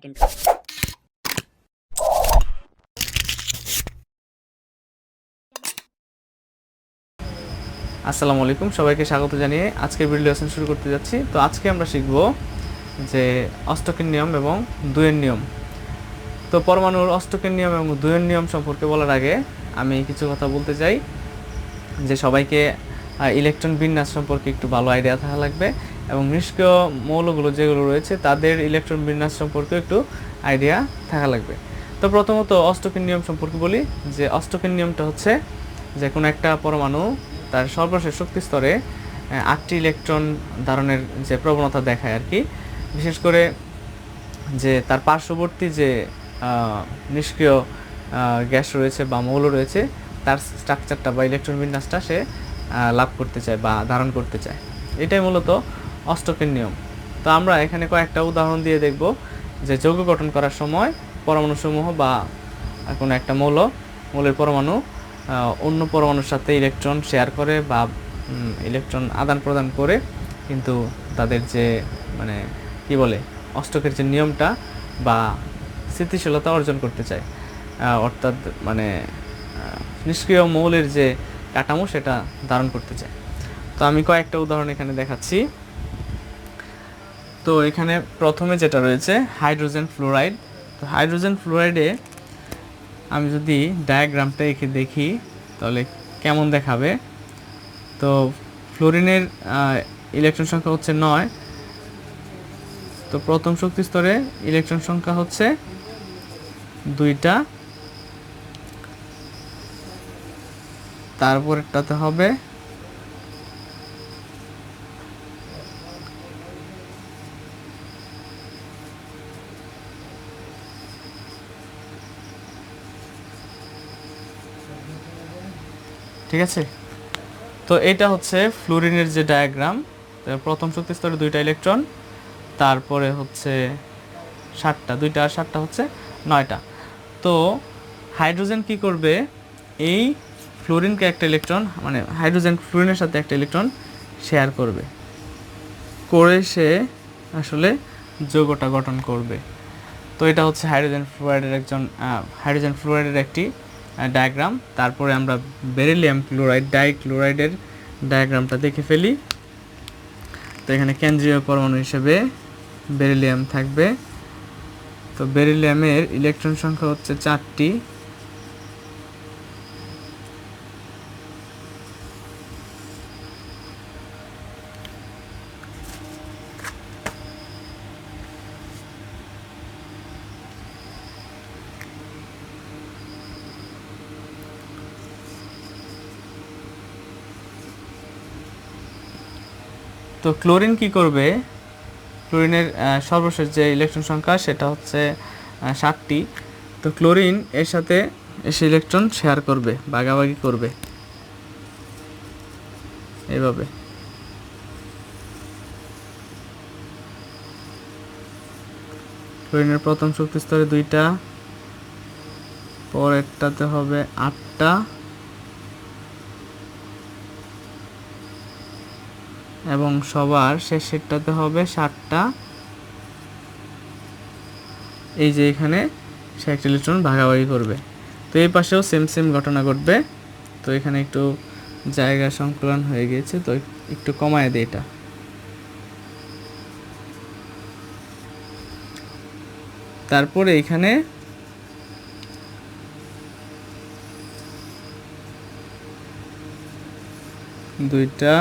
আসসালামু আলাইকুম, সবাইকে স্বাগত জানিয়ে আজকের ভিডিও লেসন শুরু করতে যাচ্ছি। তো আজকে আমরা শিখব যে অষ্টকের নিয়ম এবং দুইয়ের নিয়ম। তো পরমাণুর অষ্টকের নিয়ম এবং দুইয়ের নিয়ম সম্পর্কে বলার আগে আমি কিছু কথা বলতে চাই যে সবাইকে ইলেকট্রন বিন্যাস সম্পর্কে একটু ভালো আইডিয়া থাকা লাগবে এবং নিষ্ক্রিয় মৌলগুলো যেগুলো রয়েছে তাদের ইলেকট্রন বিন্যাস সম্পর্কে একটু আইডিয়া থাকা লাগবে। তো প্রথমত অষ্টকের নিয়ম সম্পর্কে বলি যে অষ্টকের নিয়মটা হচ্ছে যে কোনো একটা পরমাণু তার সর্বশেষ শক্তি স্তরে 8টি ইলেকট্রন ধারণের যে প্রবণতা দেখায় আর কি। বিশেষ করে যে তার পার্শ্ববর্তী যে নিষ্ক্রিয় গ্যাস রয়েছে বা মৌল রয়েছে তার স্ট্রাকচারটা বা ইলেকট্রন বিন্যাসটা সে লাভ করতে চায় বা ধারণ করতে চায়, এটাই মূলত অষ্টকের নিয়ম। তো আমরা এখানে কয়েকটা উদাহরণ দিয়ে দেখব যে যৌগ গঠন করার সময় পরমাণুসমূহ বা কোনো একটা মৌলের পরমাণু অন্য পরমাণুর সাথে ইলেকট্রন শেয়ার করে বা ইলেকট্রন আদান প্রদান করে কিন্তু তাদের যে কি বলে অষ্টকের যে নিয়মটা বা স্থিতিশীলতা অর্জন করতে চায়, অর্থাৎ নিষ্ক্রিয় মৌলের যে কাঠামো সেটা ধারণ করতে চায়। তো আমি কয়েকটা উদাহরণ এখানে দেখাচ্ছি। তো এখানে প্রথমে যেটা রয়েছে হাইড্রোজেন ফ্লোরাইড। তো হাইড্রোজেন ফ্লোরাইডে আমি যদি ডায়াগ্রামটা এঁকে দেখি তাহলে কেমন দেখাবে। তো ফ্লোরিনের ইলেকট্রন সংখ্যা হচ্ছে 9। তো প্রথম শক্তি স্তরে ইলেকট্রন সংখ্যা হচ্ছে 2টা, তারপরেরটাতে হবে ঠিক আছে। তো এটা হচ্ছে ফ্লোরিনের যে ডায়াগ্রাম। প্রথম শক্তি স্তরে 2টা ইলেকট্রন, তারপরে হচ্ছে 7টা, 2টা আর 7টা হচ্ছে 9টা। তো হাইড্রোজেন কি করবে, এই ফ্লোরিনকে একটা ইলেকট্রন হাইড্রোজেন ফ্লোরিনের সাথে একটা ইলেকট্রন শেয়ার করবে, করে সে আসলে যৌগটা গঠন করবে। তো এটা হচ্ছে হাইড্রোজেন ফ্লোরাইডের একটি ডায়াগ্রাম। তারপরে আমরা বেরিলিয়াম ক্লোরাইড ডাইক্লোরাইডের ডায়াগ্রামটা দেখে ফেলি। তো এখানে কেন্দ্রীয় পরমাণু হিসেবে বেরিলিয়াম থাকবে। তো বেরিলিয়ামের ইলেকট্রন সংখ্যা হচ্ছে 4টি। তো ক্লোরিন কি করবে, ক্লোরিনের সর্বশেষ যে ইলেকট্রন সংখ্যা সেটা হচ্ছে 7টি। তো ক্লোরিন এর সাথে এসে ইলেকট্রন শেয়ার করবে, ভাগাভাগি করবে এইভাবে। ক্লোরিনের প্রথম শক্তি স্তরে 2টা, পরেরটাতে হবে 8টা, এবং সবার শেষেরটাতে হবে 7টা। এই যে এখানে সে একটা ইলেকট্রন ভাগাভাগি করবে। তো এই পাশেও সেম ঘটনা ঘটবে। তো এখানে একটু জায়গা সংকলন হয়ে গিয়েছে, তো একটু কমায় দেয় এটা। তারপরে এখানে দুইটা,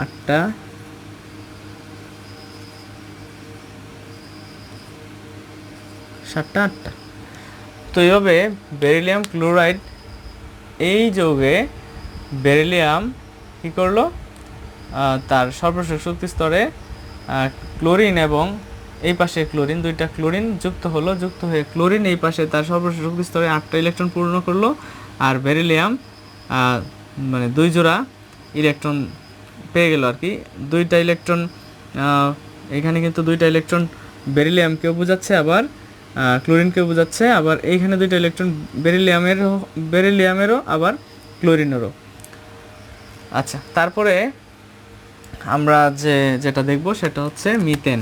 8টা, 7টা, 8টা। তো এইভাবে বেরিলিয়াম ক্লোরাইড এই যৌগে বেরিলিয়াম কী করলো, তার সর্বশেষ শক্তি স্তরে ক্লোরিন এবং এই পাশে ক্লোরিন, 2টা ক্লোরিন যুক্ত হয়ে ক্লোরিন এই পাশে তার সর্বশেষ শক্তি স্তরে 8টা ইলেকট্রন পূর্ণ করলো। আর বেরিলিয়াম 2 জোড়া ইলেকট্রন পেয়ে গেল আর কি। 2টা ইলেকট্রন এখানে কিন্তু 2টা ইলেকট্রন বেরিলিয়ামকেও বোঝাচ্ছে, আবার ক্লোরিনকেও বোঝাচ্ছে, আবার এইখানে 2টা ইলেকট্রন বেরিলিয়ামেরও আবার ক্লোরিনেরও। আচ্ছা, তারপরে আমরা যেটা দেখব সেটা হচ্ছে মিথেন।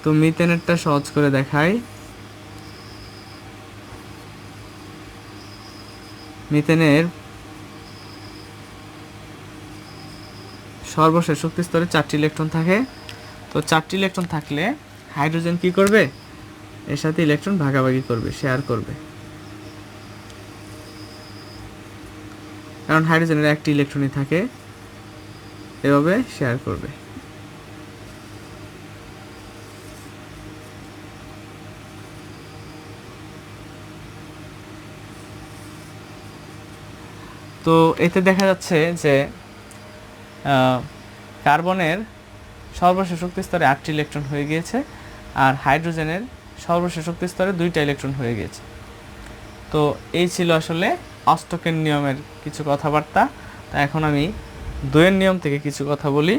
তো মিথেনেরটা সহজ করে দেখাই। মিথেনের সর্বশেষ শক্তি স্তরে 4টি ইলেকট্রন থাকে। তো 4টি ইলেকট্রন থাকলে হাইড্রোজেন কি করবে, এর সাথে ইলেকট্রন ভাগাভাগি করবে, শেয়ার করবে, কারণ হাইড্রোজেনের একটি ইলেকট্রনই থাকে, এভাবে শেয়ার করবে। তো এতে দেখা যাচ্ছে যে কার্বনের সর্বশেষ শক্তি স্তরে 8টি ইলেকট্রন হয়ে গিয়েছে, আর হাইড্রোজেনের সর্বশেষ শক্তি স্তরে 2টা ইলেকট্রন হয়ে গিয়েছে। তো এই ছিল আসলে অষ্টকের নিয়মের কিছু কথাবার্তা। তা এখন আমি দুয়ের নিয়ম থেকে কিছু কথা বলি।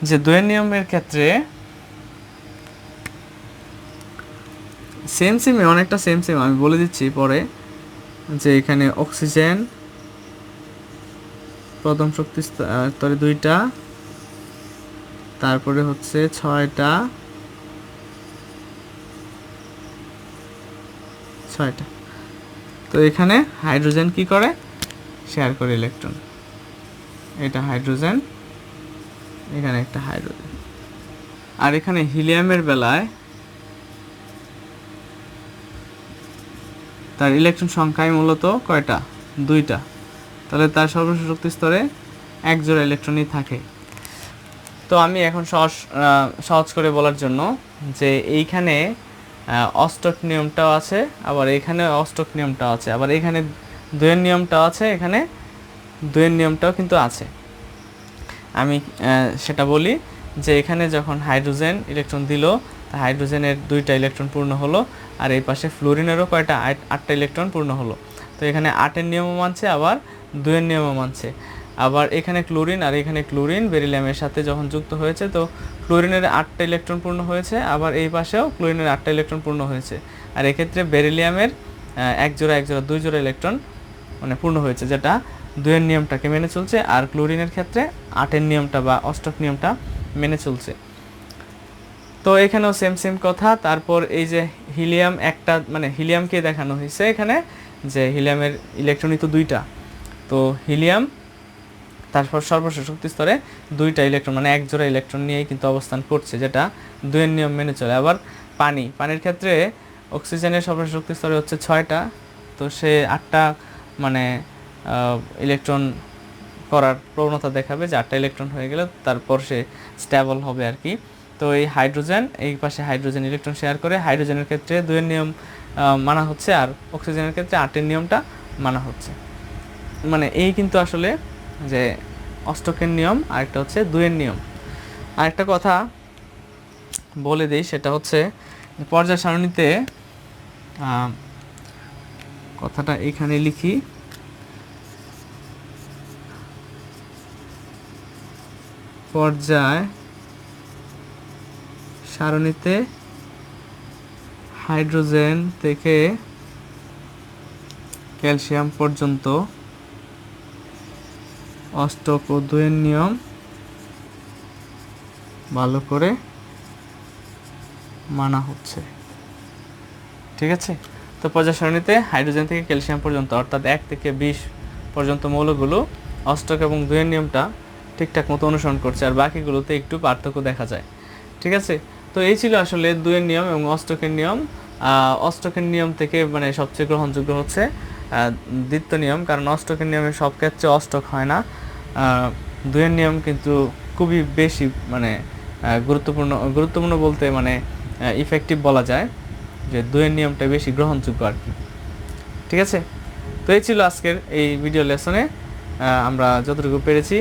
যে দুয়ের নিয়মের ক্ষেত্রে সেম অনেকটা সেম আমি বলে দিচ্ছি পরে। যে এখানে অক্সিজেন প্রথম শক্তি স্তরে 2টা, তারপরে হচ্ছে 6টা, তো এখানে হাইড্রোজেন কি করে, শেয়ার করে ইলেকট্রন। এটা হাইড্রোজেন, এখানে একটা হাইড্রোজেন। আর এখানে হিলিয়ামের বেলায় তার ইলেকট্রন সংখ্যাই মূলত কয়টা, 2টা। তাহলে তার সর্বশেষ শক্তি স্তরে 1 জোড়া ইলেকট্রনই থাকে। তো আমি এখন সহজ করে বলার জন্য যে এইখানে অষ্টক নিয়মটাও আছে, আবার এখানে অষ্টক নিয়মটাও আছে, আবার এখানে দুয়ের নিয়মটাও আছে, এখানে দুয়ের নিয়মটাও কিন্তু আছে। আমি সেটা বলি যে এখানে যখন হাইড্রোজেন ইলেকট্রন দিল, হাইড্রোজেনের 2টা ইলেকট্রন পূর্ণ হলো, আর এই পাশে ফ্লোরিনেরও কয়টা, 8টা ইলেকট্রন পূর্ণ হলো। তো এখানে 8-এর নিয়মও মানছে, আবার 2-এর নিয়মও মানছে। আবার এখানে ক্লোরিন আর এখানে ক্লোরিন বেরিলিয়ামের সাথে যখন যুক্ত হয়েছে, তো ক্লোরিনের 8টা ইলেকট্রন পূর্ণ হয়েছে, আবার এই পাশেও ক্লোরিনের 8টা ইলেকট্রন পূর্ণ হয়েছে। আর এক্ষেত্রে বেরিলিয়ামের 1 জোড়া 2 জোড়া ইলেকট্রন মানে পূর্ণ হয়েছে, যেটা 2-এর নিয়মটাকে মেনে চলছে। আর ক্লোরিনের ক্ষেত্রে 8-এর নিয়মটা বা অষ্টক নিয়মটা মেনে চলছে। তো এখানেও সেম কথা। তারপর এই যে হিলিয়াম একটা, মানে হিলিয়ামকে দেখানো হয়েছে এখানে যে হিলিয়ামের ইলেকট্রনই তো 2টা। তো হিলিয়াম তারপর সর্বশেষ শক্তি স্তরে 2টা ইলেকট্রন মানে 1 জোড়া ইলেকট্রন নিয়েই কিন্তু অবস্থান করছে, যেটা 2-এর নিয়ম মেনে চলে। আবার পানির ক্ষেত্রে অক্সিজেনের সর্বশেষ শক্তি স্তরে হচ্ছে 6টা, তো সে 8টা মানে ইলেকট্রন করার প্রবণতা দেখাবে, যে 8টা ইলেকট্রন হয়ে গেলে তারপর সে স্টেবল হবে আর কি। তো এই হাইড্রোজেন, এই পাশে হাইড্রোজেন ইলেকট্রন শেয়ার করে, হাইড্রোজেনের ক্ষেত্রে 2-এর নিয়ম মানা হচ্ছে, আর অক্সিজেনের ক্ষেত্রে 8-এর নিয়মটা মানা হচ্ছে। মানে এই কিন্তু আসলে যে অষ্টকের নিয়ম, আরেকটা হচ্ছে 2-এর নিয়ম। আরেকটা কথা বলে দিই, সেটা হচ্ছে পর্যায় সারণীতে, কথাটা এখানে লিখি, পর্যায় সারণীতে হাইড্রোজেন থেকে ক্যালসিয়াম পর্যন্ত অষ্টক ও 2-এর নিয়ম ভালো করে মানা হচ্ছে। ঠিক আছে। তো পর্যায় সারণীতে হাইড্রোজেন থেকে ক্যালসিয়াম পর্যন্ত, অর্থাৎ 1 থেকে 20 পর্যন্ত মৌলগুলো অষ্টক এবং 2-এর নিয়মটা ঠিকঠাক মতো অনুসরণ করছে, আর বাকিগুলোতে একটু পার্থক্য দেখা যায়। ঠিক আছে। তো এই ছিল আসলে 2-এর নিয়ম এবং অষ্টকের নিয়ম। অষ্টকের নিয়ম থেকে মানে সবচেয়ে গ্রহণযোগ্য হচ্ছে দ্বিতীয় নিয়ম, কারণ অষ্টকের নিয়মে সব ক্ষেত্রে অষ্টক হয় না। 2-এর নিয়ম কিন্তু খুবই বেশি মানে গুরুত্বপূর্ণ বলতে মানে ইফেক্টিভ বলা যায়, যে 2-এর নিয়মটা বেশি গ্রহণযোগ্য আর কি। ঠিক আছে। তো এই ছিল আজকের এই ভিডিও লেসনে। আমরা যতটুকু পেরেছি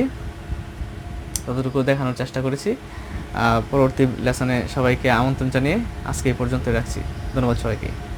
ততটুকু দেখানোর চেষ্টা করেছি। পরবর্তী লেসনে সবাইকে আমন্ত্রণ জানিয়ে আজকে এই পর্যন্ত রাখছি। ধন্যবাদ সবাইকে।